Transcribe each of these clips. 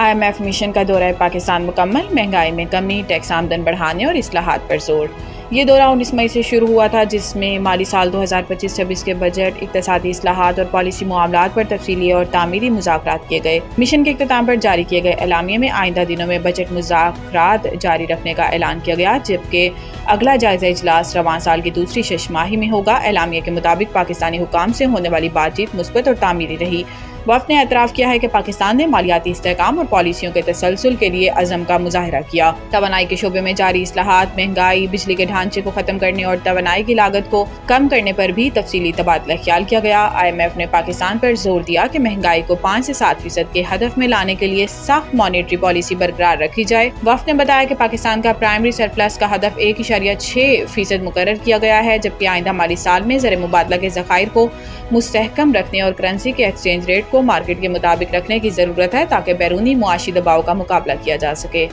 IMF mission का दौरा पाकिस्तान मुकम्मल, महंगाई में कमी, टैक्स आमदन बढ़ाने और इस्लाहात पर जोर। ये दौरा 19 मई से शुरू हुआ था, जिसमें माली साल 2025-26 के बजट, इक़्तिसादी इस्लाहात और पॉलिसी मामलात पर तफसीली और तामीरी मुज़ाकरात किए गए। मिशन के इख्तिताम पर जारी किए गए एलामिया में आइंदा दिनों में बजट मुज़ाकरात जारी रखने का ऐलान किया गया, जबकि अगला जायज़ा इजलास रवां साल की दूसरी शशमाही में होगा। एलामिया के मुताबिक पाकिस्तानी हुकाम से होने वाली बातचीत मुस्बत और तामीरी रही। वफ़द ने एतराफ़ किया है कि पाकिस्तान ने मालियाती इस्तेहकाम और पॉलिसियों के तसलसल के लिए अज़म का मुज़ाहरा किया। तवानाई के शोबे में जारी इस्लाहात, महंगाई, बिजली के ढांचे को ख़त्म करने और तवानाई की लागत को कम करने पर भी तफसीली तबादला ख्याल किया गया। IMF ने पाकिस्तान पर जोर दिया कि महंगाई को 5 से 7% के हदफ में लाने के लिए सख्त मॉनेटरी पॉलिसी बरकरार रखी जाए। वफ़द ने बताया कि पाकिस्तान का प्राइमरी सरप्लस का हदफ 1.6% मुकर्रर किया गया है, जबकि आइंदा माली साल में ज़र मुबादला के ज़खायर को मुस्तहकम रखने और करेंसी के एक्सचेंज रेट को मार्केट के मुताबिक रखने की जरूरत है, ताकि बैरूनी मुआशी दबाव का मुकाबला किया जा सके।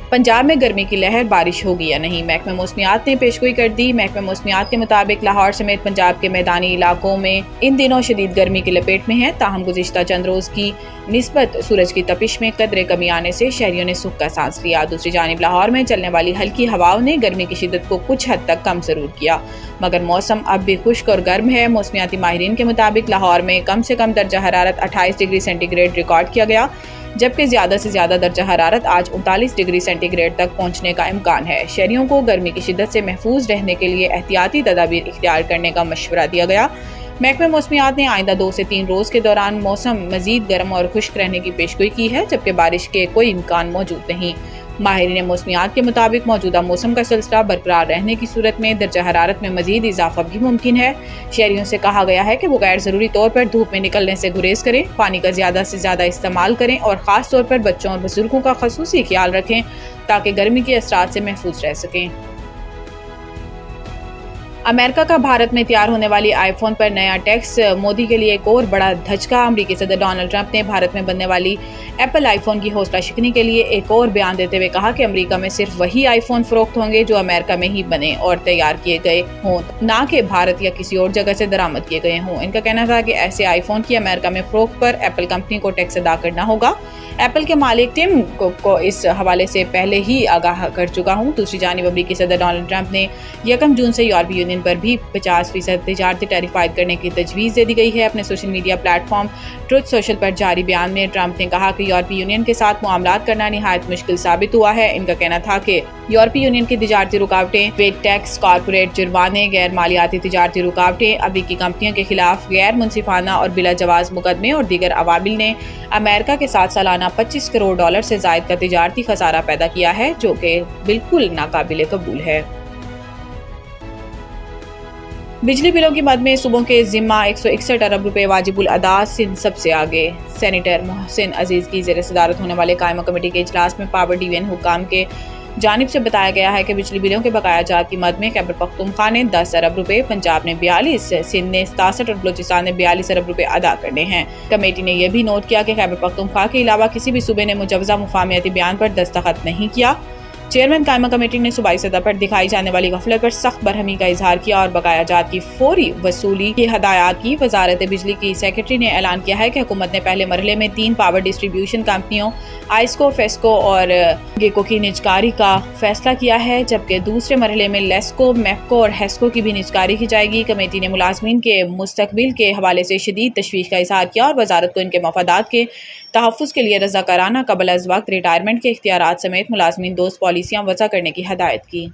पंजाब में गर्मी की लहर, बारिश होगी या नहीं, महकमा मौसमियात ने पेशगोई कर दी। महकमा मौसमियात के मुताबिक लाहौर समेत पंजाब के मैदानी इलाकों में इन दिनों शदीद गर्मी की लपेट में है। ताहम गुज़िश्ता चंद रोज की निस्बत सूरज की तपिश में कदरे कमी आने से शहरियों ने सुख का सांस लिया। दूसरी जानिब लाहौर में चलने वाली हल्की हवाओं ने गर्मी की शिद्दत को कुछ हद तक कम जरूर किया, मगर मौसम अब भी खुश्क और गर्म है। मौसमियाती माहिरीन के मुताबिक लाहौर में कम से कम दर्जा हरारत 28 डिग्री सेंटीग्रेड रिकॉर्ड किया गया, जबकि ज्यादा से ज्यादा दर्जा हरारत आज 39 डिग्री सेंटीग्रेड तक पहुंचने का इम्कान है। शहरियों को गर्मी की शिद्दत से महफूज रहने के लिए एहतियाती तदाबीर इख्तियार करने का मशवरा दिया गया। महकमा मौसमियात ने आइंदा 2 से 3 रोज के दौरान मौसम मजीद गर्म और खुश्क रहने की पेशगोई की है, जबकि बारिश के कोई इम्कान मौजूद नहीं। माहिरीन मौसमियात के मुताबिक मौजूदा मौसम का सिलसिला बरकरार रहने की सूरत में दर्जा हरारत में मजीद इजाफा भी मुमकिन है। शहरियों से कहा गया है कि वो गैर ज़रूरी तौर पर धूप में निकलने से गुरेज करें, पानी का ज़्यादा से ज़्यादा इस्तेमाल करें और ख़ास तौर पर बच्चों और बुजुर्गों का खसूसी ख्याल रखें, ताकि गर्मी के असरात से महफूज रह सकें। अमेरिका का भारत में तैयार होने वाली आईफोन पर नया टैक्स, मोदी के लिए एक और बड़ा धचका। अमरीकी सदर डोनाल्ड ट्रंप ने भारत में बनने वाली एप्पल आईफोन की हौसला शिकनी के लिए एक और बयान देते हुए कहा कि अमेरिका में सिर्फ वही आईफोन फरोख्त होंगे जो अमेरिका में ही बने और तैयार किए गए हों, ना कि भारत या किसी और जगह से दरामद किए गए हों। इनका कहना था कि ऐसे आईफोन की अमेरिका में फरोख्त पर एप्पल कंपनी को टैक्स अदा करना होगा। एप्पल के मालिक टिम कुक को इस हवाले से पहले ही आगाह कर चुका हूँ। दूसरी जानिब अमरीकी सदर डोनाल्ड ट्रंप ने 1 जून से यूरोपीय यूनियन पर भी 50% तिजारती टैरिफ आयद करने की तजवीज़ दे दी गई है। अपने social media platform truth social पर जारी बयान में ट्रंप ने कहा कि यूरोपीय यूनियन के साथ मामलात करना निहायत मुश्किल साबित हुआ है। इनका कहना था कि यूरोपीय यूनियन की तिजारती रुकावटें, वेट टैक्स, कॉर्पोरेट जुर्माने, गैर मालियाती तिजारती रुकावटें, अमरीकी कंपनियों के खिलाफ गैर मुनसिफाना और बिला जवाज मुकदमे और दीगर अवामिल ने अमेरिका के साथ सालाना $25 करोड़ से ज़ायद का तिजारती खसारा पैदा किया है, जो कि बिल्कुल नाकाबिले कबूल है। बिजली बिलों की मद में सूबों के जिम्मा 161 अरब रुपए वाजिबुल अदा, सिंध सबसे आगे। सेनेटर मोहसिन अजीज की ज़ेर सदारत होने वाले कायमा कमेटी के इजलास में पावर डिवीजन हुकाम के जानिब से बताया गया है कि बिजली बिलों के बकाया जात की मद में खैबर पख्तूनख्वा ने 10 अरब रुपए, पंजाब ने 42, सिंध ने 67 और बलूचिस्तान ने 42 अरब रुपए अदा करने हैं। कमेटी ने यह भी नोट किया कि खैबर पख्तूनख्वा के अलावा किसी भी सूबे ने मुजवजा मुफाहमती बयान पर दस्तखत नहीं किया। चेयरमैन कायमा कमेटी ने सूबाई सतह पर दिखाई जाने वाली गफलत पर सख्त बरहमी का इजहार किया और बकाया जात की फौरी वसूली की हदायत की। वजारत बिजली की सेक्रेटरी ने ऐलान किया है कि हुकूमत ने पहले मरहले में 3 पावर डिस्ट्रीब्यूशन कंपनियों आइस्को, फेस्को और गेको की निजकारी का फैसला किया है, जबकि दूसरे मरहले में लेस्को, मैपको और हेस्को की भी निजकारी की जाएगी। कमेटी ने मुलाजमीन के मुस्तकबिल के हवाले से शदीद तशवीश का इजहार किया और वजारत को इनके मफादात के तहफ़्फ़ुज़ के लिए रज़ाकाराना कबल अज़ वक्त रिटायरमेंट के इख्तियारात समेत मुलाजमीन दोस्त पॉलिसियाँ वज़ा करने की हदायत की।